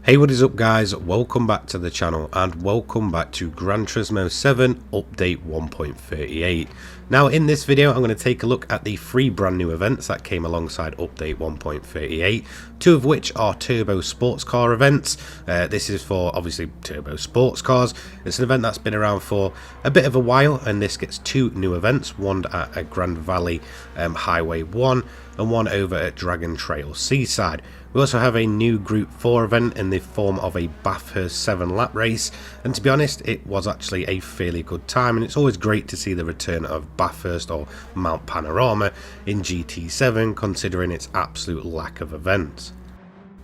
Hey, what is up guys, welcome back to the channel and welcome back to Gran Turismo 7 update 1.38. Now in this video I'm going to take a look at the 3 brand new events that came alongside update 1.38, 2 of which are turbo sports car events. This is for obviously turbo sports cars. It's an event that's been around for a bit of a while, and this gets 2 new events, one at Grand Valley Highway 1 and one over at Dragon Trail Seaside. We also have a new Group 4 event in the form of a Bathurst 7 lap race, and to be honest it was actually a fairly good time, and it's always great to see the return of Bathurst or Mount Panorama in GT7 considering its absolute lack of events.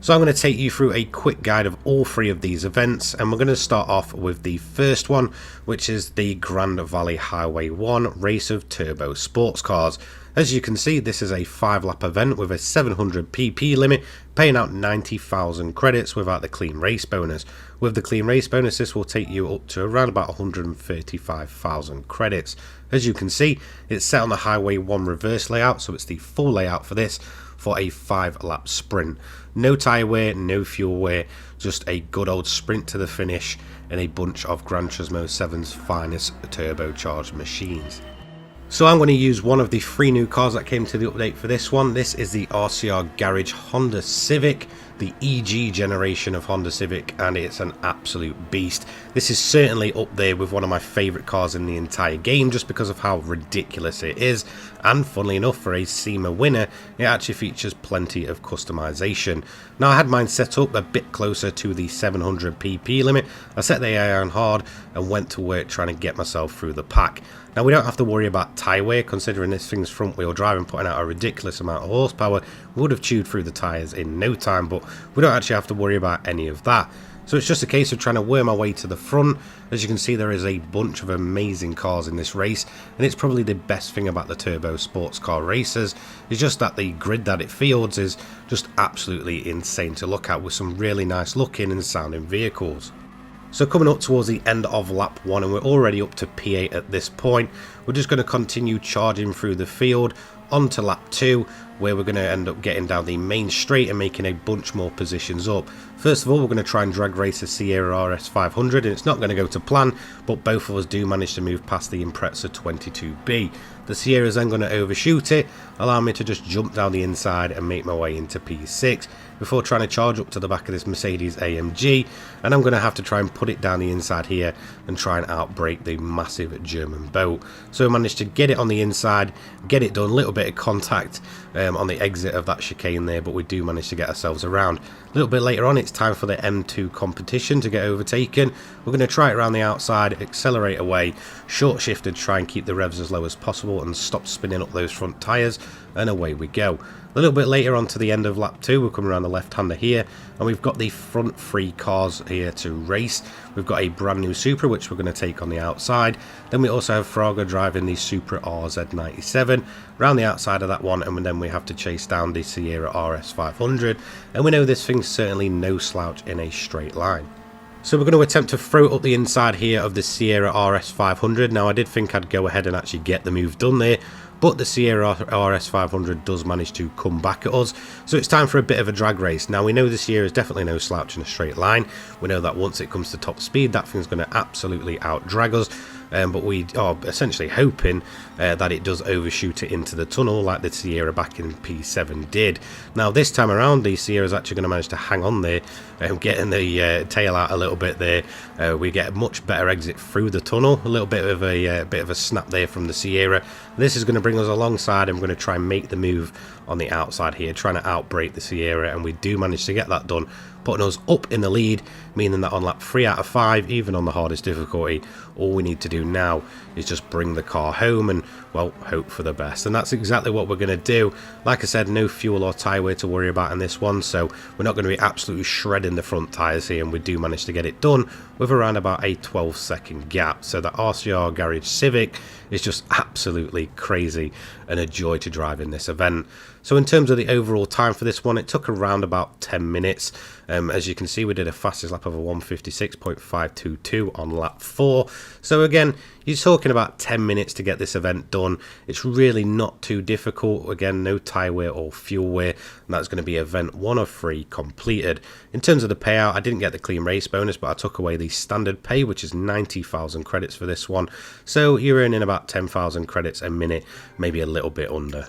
So I'm going to take you through a quick guide of all 3 of these events, and we're going to start off with the first one, which is the Grand Valley Highway 1 race of turbo sports cars. As you can see, this is a 5-lap event with a 700 pp limit, paying out 90,000 credits without the clean race bonus. With the clean race bonus, this will take you up to around about 135,000 credits. As you can see, it's set on the Highway 1 reverse layout, so it's the full layout for this, for a 5-lap sprint. No tyre wear, no fuel wear, just a good old sprint to the finish in a bunch of Gran Turismo 7's finest turbocharged machines. So I'm going to use one of the 3 new cars that came to the update for this one. This is the RCR Garage Honda Civic, the EG generation of Honda Civic, and it's an absolute beast. This is certainly up there with one of my favourite cars in the entire game, just because of how ridiculous it is, and funnily enough, for a SEMA winner it actually features plenty of customization. Now I had mine set up a bit closer to the 700 pp limit. I set the AI on hard and went to work trying to get myself through the pack. Now we don't have to worry about tyre wear, considering this thing's front wheel drive and putting out a ridiculous amount of horsepower. We would have chewed through the tyres in no time, but we don't actually have to worry about any of that. So it's just a case of trying to worm our way to the front. As you can see, there is a bunch of amazing cars in this race, and it's probably the best thing about the turbo sports car races, is just that the grid that it fields is just absolutely insane to look at, with some really nice looking and sounding vehicles. So coming up towards the end of lap 1, and we're already up to P8 at this point, we're just going to continue charging through the field onto lap 2, where we're going to end up getting down the main straight and making a bunch more positions up. First of all, we're going to try and drag race the Sierra RS 500, and it's not going to go to plan, but both of us do manage to move past the Impreza 22B. The Sierra is then going to overshoot it, allow me to just jump down the inside and make my way into P6 before trying to charge up to the back of this Mercedes AMG, and I'm going to have to try and put it down the inside here and try and outbrake the massive German boat. So I managed to get it on the inside, get it done, a little bit of contact on the exit of that chicane there, but we do manage to get ourselves around. A little bit later on, it's time for the M2 competition to get overtaken. We're going to try it around the outside, accelerate away, short shift to try and keep the revs as low as possible and stop spinning up those front tyres, and away we go. A little bit later on to the end of lap 2, we're coming around the left-hander here, and we've got the front 3 cars here to race. We've got a brand new Supra, which we're going to take on the outside. Then we also have Fraga driving the Supra RZ97 around the outside of that one, and then we have to chase down the Sierra RS 500, and we know this thing's certainly no slouch in a straight line. So we're going to attempt to throw it up the inside here of the Sierra RS 500. Now I did think I'd go ahead and actually get the move done there, but the Sierra RS 500 does manage to come back at us. So it's time for a bit of a drag race. Now we know the Sierra is definitely no slouch in a straight line. We know that once it comes to top speed, that thing's going to absolutely out drag us. But we are essentially hoping that it does overshoot it into the tunnel like the Sierra back in P7 did. Now this time around, the Sierra is actually going to manage to hang on there, getting the tail out a little bit there. We get a much better exit through the tunnel, a little bit of a snap there from the Sierra. This is going to bring us alongside, and we're going to try and make the move on the outside here, trying to outbrake the Sierra, and we do manage to get that done, putting us up in the lead, meaning that on lap 3 out of 5, even on the hardest difficulty, all we need to do now is just bring the car home and, well, hope for the best. And that's exactly what we're going to do. Like I said, no fuel or tyre wear to worry about in this one, so we're not going to be absolutely shredding the front tyres here, and we do manage to get it done with around about a 12-second gap. So the RCR Garage Civic is just absolutely crazy. and a joy to drive in this event. So in terms of the overall time for this one, it took around about 10 minutes. As you can see, we did a fastest lap of a 156.522 on lap 4. So again, you're talking about 10 minutes to get this event done. It's really not too difficult. Again, no tyre wear or fuel wear, and that's going to be event 1 of 3 completed. In terms of the payout, I didn't get the clean race bonus, but I took away the standard pay, which is 90,000 credits for this one. So you're earning about 10,000 credits a minute, maybe a little bit under.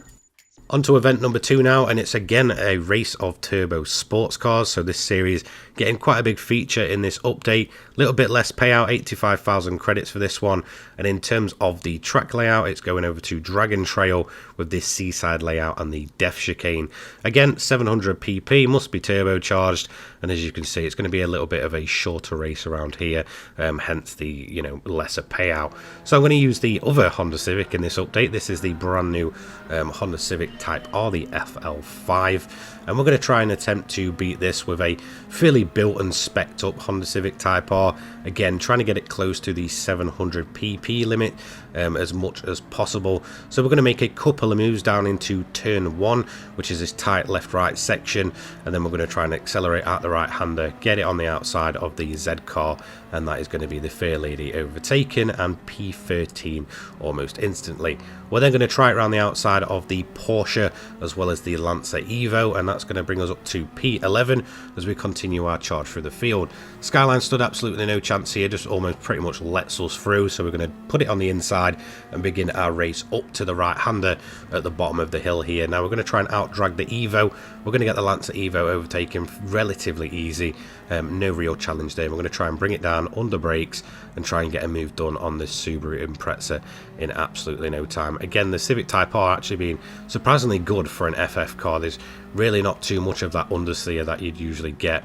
On to event number 2 now, and it's again a race of turbo sports cars. So this series getting quite a big feature in this update. A little bit less payout, 85,000 credits for this one. And in terms of the track layout, it's going over to Dragon Trail with this Seaside layout and the Death Chicane. Again, 700 pp, must be turbocharged, and as you can see, it's going to be a little bit of a shorter race around here, hence the lesser payout. So I'm going to use the other Honda Civic in this update. This is the brand new Honda Civic Type R, the FL5, and we're going to try and attempt to beat this with a fairly built and specced up Honda Civic Type R. Again, trying to get it close to the 700 pp limit as much as possible. So we're going to make a couple of moves down into turn 1, which is this tight left-right section, and then we're going to try and accelerate out the right-hander, get it on the outside of the Z car, and that is going to be the Fair Lady overtaken and P13 almost instantly. We're then going to try it around the outside of the Porsche as well as the Lancer Evo, and that's going to bring us up to P11 as we continue our charge through the field. Skyline stood absolutely no chance here, just almost pretty much lets us through, so we're going to put it on the inside and begin our race up to the right-hander at the bottom of the hill here. Now we're going to try and out-drag the Evo. We're going to get the Lancer Evo overtaken relatively easy, no real challenge there. We're going to try and bring it down under brakes and try and get a move done on this Subaru Impreza in absolutely no time. Again, the Civic Type R actually being surprisingly good for an FF car. There's really not too much of that understeer that you'd usually get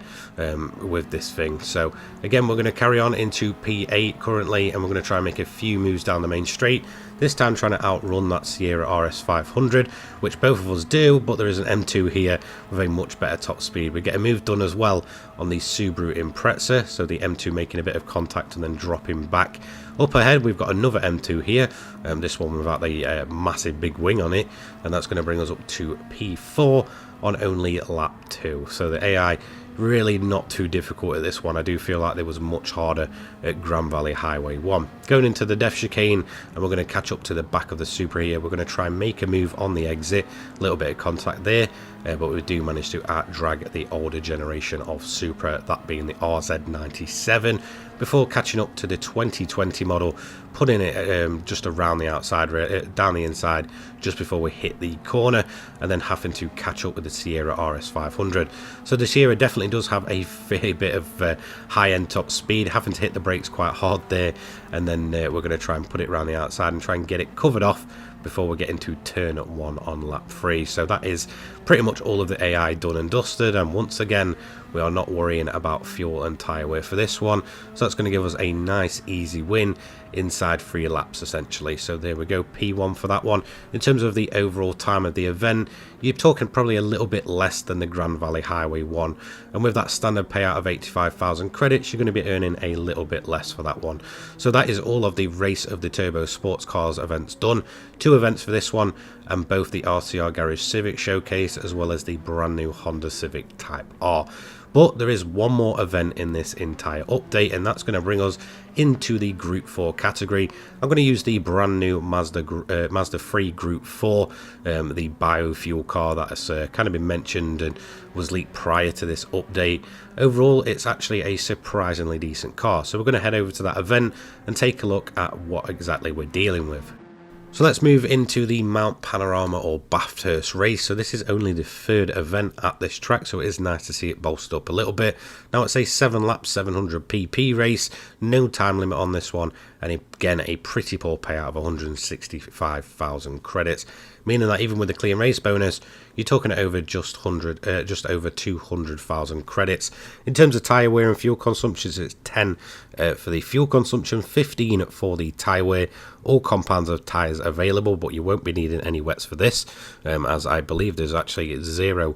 with this thing. So again, we're going to carry on into P8 currently, and we're going to try and make a few moves down the main straight, this time trying to outrun that Sierra RS500, which both of us do, but there is an M2 here with a much better top speed. We get a move done as well on the Subaru Impreza, so the M2 making a bit of contact and then dropping back. Up ahead, we've got another M2 here, this one without the massive big wing on it, and that's going to bring us up to P4 on only lap 2. So the AI really not too difficult at this one. I do feel like there was much harder at Grand Valley Highway 1. Going into the Death Chicane, and we're going to catch up to the back of the Supra here. We're going to try and make a move on the exit, a little bit of contact there, but we do manage to out-drag the older generation of Supra, that being the RZ97, before catching up to the 2020 model, putting it just around the outside, down the inside, just before we hit the corner, and then having to catch up with the Sierra RS500. So the Sierra definitely does have a fair bit of high-end top speed, having to hit the brakes quite hard there, and then we're going to try and put it around the outside and try and get it covered off before we get into turn 1 on lap 3. So that is pretty much all of the AI done and dusted, and once again we are not worrying about fuel and tyre wear for this one, so that's going to give us a nice easy win inside 3 laps essentially. So there we go, P1 for that one. In terms of the overall time of the event, you're talking probably a little bit less than the Grand Valley Highway 1, and with that standard payout of 85,000 credits, you're going to be earning a little bit less for that one. So that is all of the Race of the Turbo Sports Cars events done. 2 events for this one, and both the RCR Garage Civic Showcase as well as the brand new Honda Civic Type R. But there is one more event in this entire update, and that's going to bring us into the Group 4 category. I'm going to use the brand new Mazda 3 Group 4, the biofuel car that has kind of been mentioned and was leaked prior to this update. Overall, it's actually a surprisingly decent car. So we're going to head over to that event and take a look at what exactly we're dealing with. So let's move into the Mount Panorama or Bathurst race. So this is only the 3rd event at this track, so it is nice to see it bolstered up a little bit. Now it's a 7 lap 700 pp race, no time limit on this one, and again a pretty poor payout of 165,000 credits, meaning that even with the clean race bonus, you're talking over just over 200,000 credits. In terms of tyre wear and fuel consumption, it's 10 for the fuel consumption, 15 for the tyre wear. All compounds of tyres available, but you won't be needing any wets for this, as I believe there's actually 0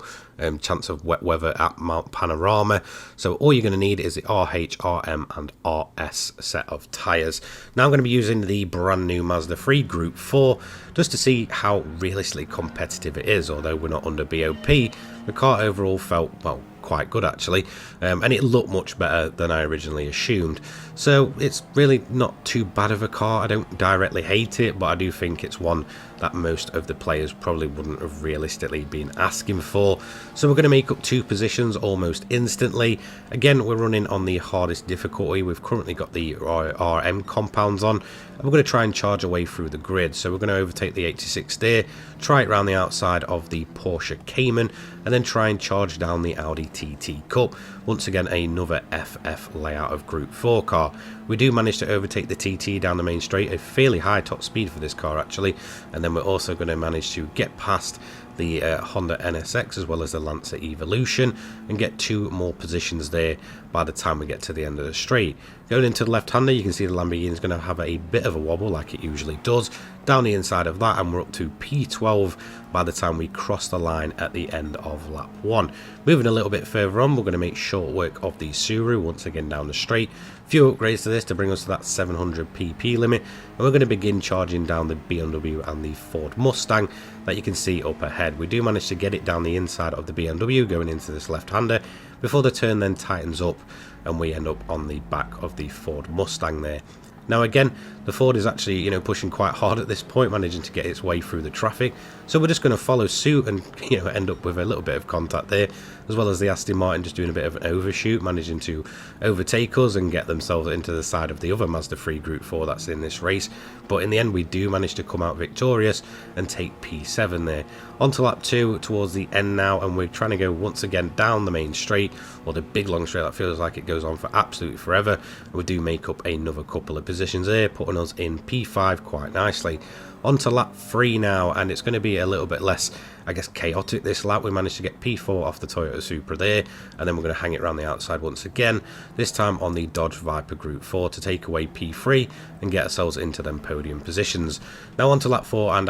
chance of wet weather at Mount Panorama. So all you're going to need is the RH, RM and RS set of tyres. Now I'm going to be using the brand new Mazda 3 Group 4 just to see how realistically competitive it is. Although we're not under BOP, the car overall felt, well, quite good actually, and it looked much better than I originally assumed. So it's really not too bad of a car. I don't directly hate it, but I do think it's one that most of the players probably wouldn't have realistically been asking for. So we're going to make up 2 positions almost instantly. Again, we're running on the hardest difficulty. We've currently got the RM compounds on, and we're going to try and charge away through the grid. So we're going to overtake the 86 Steer, try it around the outside of the Porsche Cayman, and then try and charge down the Audi TT Cup. Once again, another FF layout of Group 4 car. We do manage to overtake the TT down the main straight, a fairly high top speed for this car actually, and then we're also going to manage to get past the Honda NSX as well as the Lancer Evolution and get 2 more positions there by the time we get to the end of the straight. Going into the left-hander, you can see the Lamborghini is going to have a bit of a wobble like it usually does down the inside of that, and we're up to P12 by the time we cross the line at the end of lap 1. Moving a little bit further on, we're going to make short work of the Subaru once again down the straight. Few upgrades to this to bring us to that 700 pp limit, and we're going to begin charging down the BMW and the Ford Mustang that you can see up ahead. We do manage to get it down the inside of the BMW going into this left-hander before the turn then tightens up and we end up on the back of the Ford Mustang there. Now again, the Ford is actually, you know, pushing quite hard at this point, managing to get its way through the traffic. So we're just going to follow suit and, you know, end up with a little bit of contact there, as well as the Aston Martin just doing a bit of an overshoot, managing to overtake us and get themselves into the side of the other Mazda 3 Group 4 that's in this race. But in the end, we do manage to come out victorious and take P7 there. On to lap 2 towards the end now, and we're trying to go once again down the main straight, or the big long straight that feels like it goes on for absolutely forever. And we do make up another couple of positions there, putting us in P5 quite nicely. On to lap 3 now, and it's going to be a little bit less, I guess, chaotic this lap. We managed to get P4 off the Toyota Supra there, and then we're going to hang it around the outside once again, this time on the Dodge Viper Group 4 to take away P3 and get ourselves into them podium positions. Now on to lap 4, and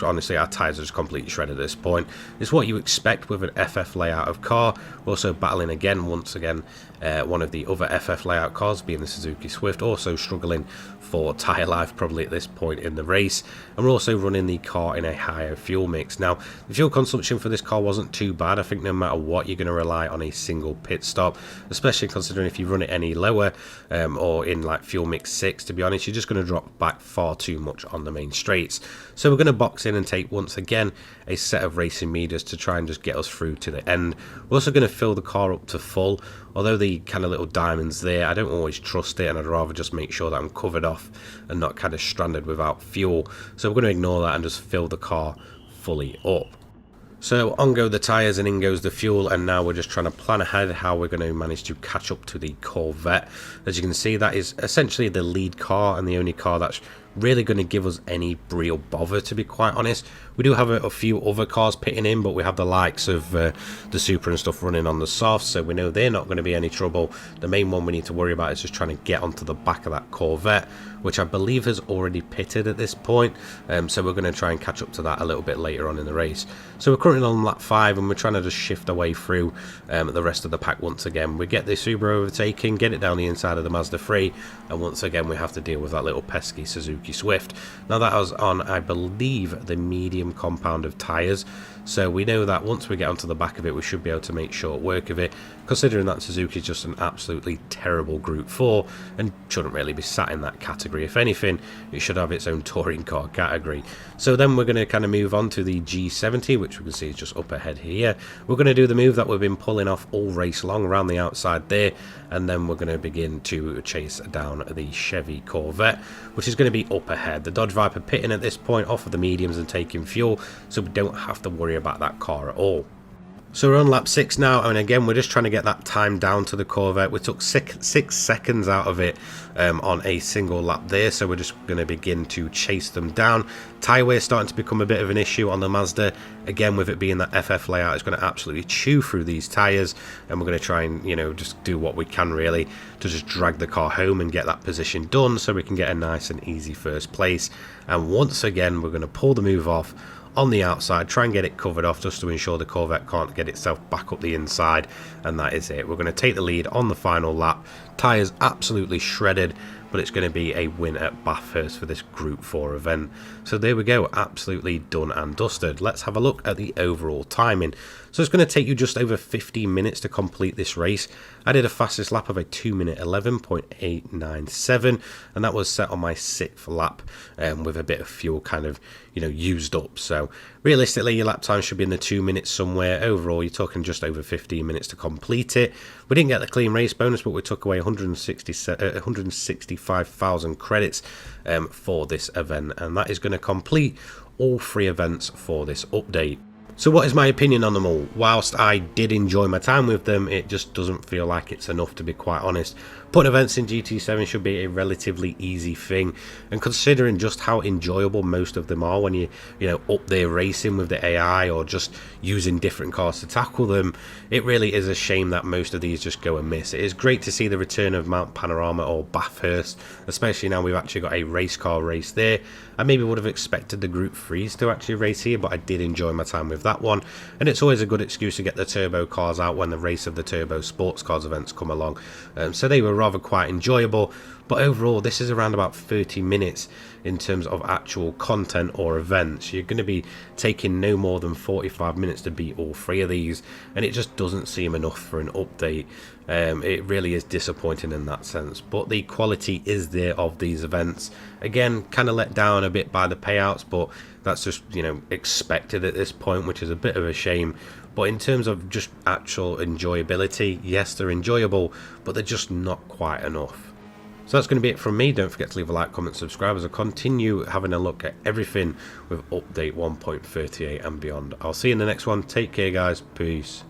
honestly our tyres are just completely shredded at this point. It's what you expect with an FF layout of car. We're also battling again, once again, one of the other FF layout cars, being the Suzuki Swift, also struggling for tyre life probably at this point in the race, and we're also running the car in a higher fuel mix. Now the fuel consumption for this car wasn't too bad. I think no matter what, you're going to rely on a single pit stop, especially considering if you run it any lower or in like fuel mix 6, to be honest, you're just going to drop back far too much on the main straights. So we're going to box in and take once again a set of racing meters to try and just get us through to the end. We're also going to fill the car up to full, although the kind of little diamonds there, I don't always trust it, and I'd rather just make sure that I'm covered off and not kind of stranded without fuel. So we're going to ignore that and just fill the car fully up. So on go the tyres and in goes the fuel, and now we're just trying to plan ahead how we're going to manage to catch up to the Corvette. As you can see, that is essentially the lead car and the only car that's really going to give us any real bother, to be quite honest. We do have a few other cars pitting in, but we have the likes of the Supra and stuff running on the soft, so we know they're not going to be any trouble. The main one we need to worry about is just trying to get onto the back of that Corvette, which I believe has already pitted at this point, so we're going to try and catch up to that a little bit later on in the race. So we're currently on lap 5, and we're trying to just shift away through the rest of the pack once again. We get the Subaru overtaking, get it down the inside of the Mazda 3, and once again we have to deal with that little pesky Suzuki Swift. Now that was on, I believe, the medium compound of tyres, so we know that once we get onto the back of it we should be able to make short work of it, considering that Suzuki is just an absolutely terrible Group 4 and shouldn't really be sat in that category. If anything, it should have its own touring car category. So then we're going to kind of move on to the G70, which we can see is just up ahead here. We're going to do the move that we've been pulling off all race long around the outside there, and then we're going to begin to chase down the Chevy Corvette, which is going to be up ahead. The Dodge Viper pitting at this point off of the mediums and taking fuel, so we don't have to worry about that car at all. So we're on lap 6 now, and again we're just trying to get that time down to the Corvette. We took 6 seconds out of it on a single lap there, so we're just going to begin to chase them down. Tyre wear starting to become a bit of an issue on the Mazda. Again, with it being that FF layout, it's going to absolutely chew through these tyres, and we're going to try and, you know, just do what we can really to just drag the car home and get that position done so we can get a nice and easy first place. And once again we're going to pull the move off on the outside, try and get it covered off just to ensure the Corvette can't get itself back up the inside, and that is it. We're going to take the lead on the final lap. Tyres absolutely shredded, but it's going to be a win at Bathurst for this Group 4 event. So there we go, absolutely done and dusted. Let's have a look at the overall timing. So it's going to take you just over 15 minutes to complete this race. I did a fastest lap of a 2:11 11.897, and that was set on my 6th lap with a bit of fuel kind of, used up. So realistically, your lap time should be in the 2 minutes somewhere. Overall, you're talking just over 15 minutes to complete it. We didn't get the clean race bonus, but we took away 165,000 credits for this event, and that is going to complete all 3 events for this update. So what is my opinion on them all? Whilst I did enjoy my time with them, it just doesn't feel like it's enough, to be quite honest. Putting events in GT7 should be a relatively easy thing, and considering just how enjoyable most of them are when you up there racing with the AI or just using different cars to tackle them, it really is a shame that most of these just go amiss. It is great to see the return of Mount Panorama or Bathurst, especially now we've actually got a race car race there. I maybe would have expected the Group 3s to actually race here, but I did enjoy my time with that one, and it's always a good excuse to get the turbo cars out when the Race of the Turbo sports cars events come along. So they were rather quite enjoyable, but overall this is around about 30 minutes in terms of actual content or events. You're going to be taking no more than 45 minutes to beat all 3 of these, and it just doesn't seem enough for an update. It really is disappointing in that sense, but the quality is there of these events. Again, kind of let down a bit by the payouts, but that's just expected at this point, which is a bit of a shame. But in terms of just actual enjoyability, yes, they're enjoyable, but they're just not quite enough. So that's going to be it from me. Don't forget to leave a like, comment, subscribe as I continue having a look at everything with update 1.38 and beyond. I'll see you in the next one. Take care, guys. Peace.